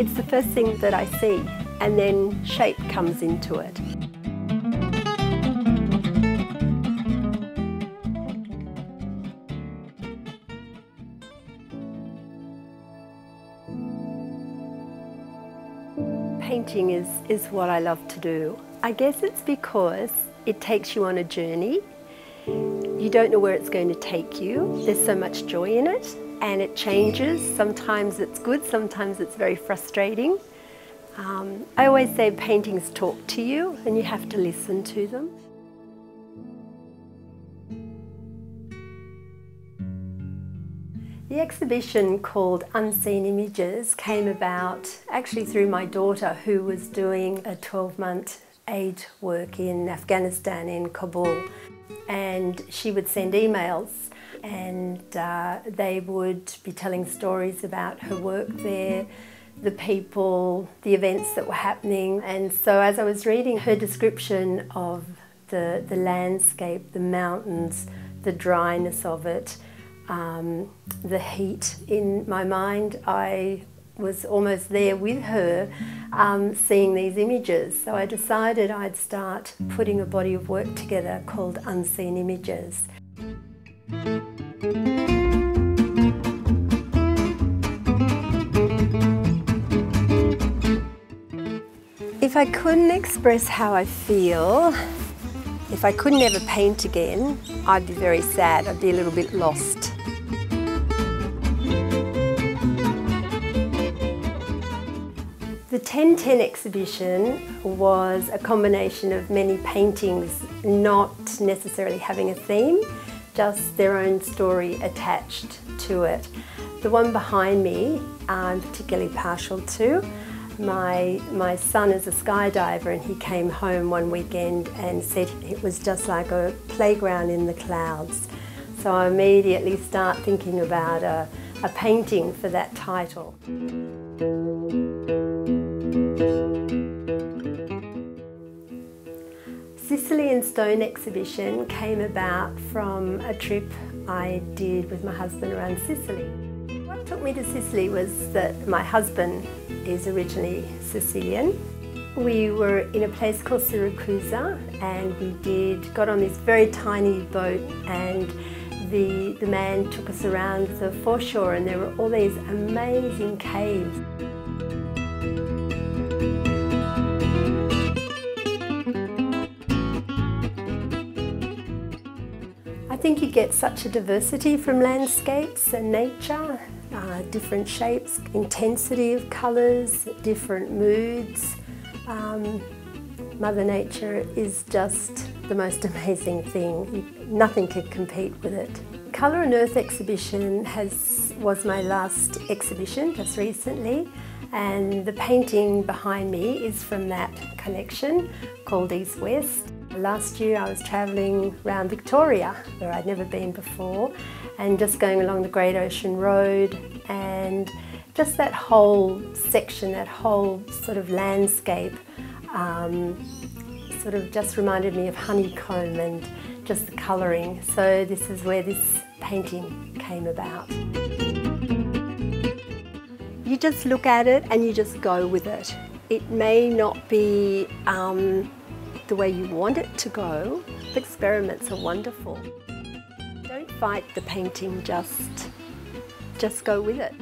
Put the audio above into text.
It's the first thing that I see, and then shape comes into it. Painting is what I love to do. I guess it's because it takes you on a journey. You don't know where it's going to take you. There's so much joy in it, and it changes. Sometimes it's good, sometimes it's very frustrating. I always say paintings talk to you and you have to listen to them. The exhibition called Unseen Images came about actually through my daughter, who was doing a 12-month aid work in Afghanistan, in Kabul. And she would send emails, and they would be telling stories about her work there, the people, the events that were happening. And so as I was reading her description of the landscape, the mountains, the dryness of it, the heat, in my mind I was almost there with her, seeing these images. So I decided I'd start putting a body of work together called Unseen Images. If I couldn't express how I feel, if I could never paint again, I'd be very sad. I'd be a little bit lost. The 1010 exhibition was a combination of many paintings, not necessarily having a theme, just their own story attached to it. The one behind me I'm particularly partial to. My son is a skydiver, and he came home one weekend and said it was just like a playground in the clouds. So I immediately start thinking about a painting for that title. Sicily in Stone exhibition came about from a trip I did with my husband around Sicily. What took me to Sicily was that my husband is originally Sicilian. We were in a place called Syracuse, and we got on this very tiny boat, and the man took us around the foreshore, and there were all these amazing caves. I think you get such a diversity from landscapes and nature, different shapes, intensity of colours, different moods. Mother Nature is just the most amazing thing. Nothing could compete with it. Colour and Earth exhibition was my last exhibition just recently, and the painting behind me is from that collection called East West. Last year I was travelling around Victoria, where I'd never been before, and just going along the Great Ocean Road, and just that whole section, that whole sort of landscape sort of just reminded me of honeycomb and just the colouring. So this is where this painting came about. You just look at it and you just go with it. It may not be the way you want it to go. Experiments are wonderful. Don't fight the painting, just go with it.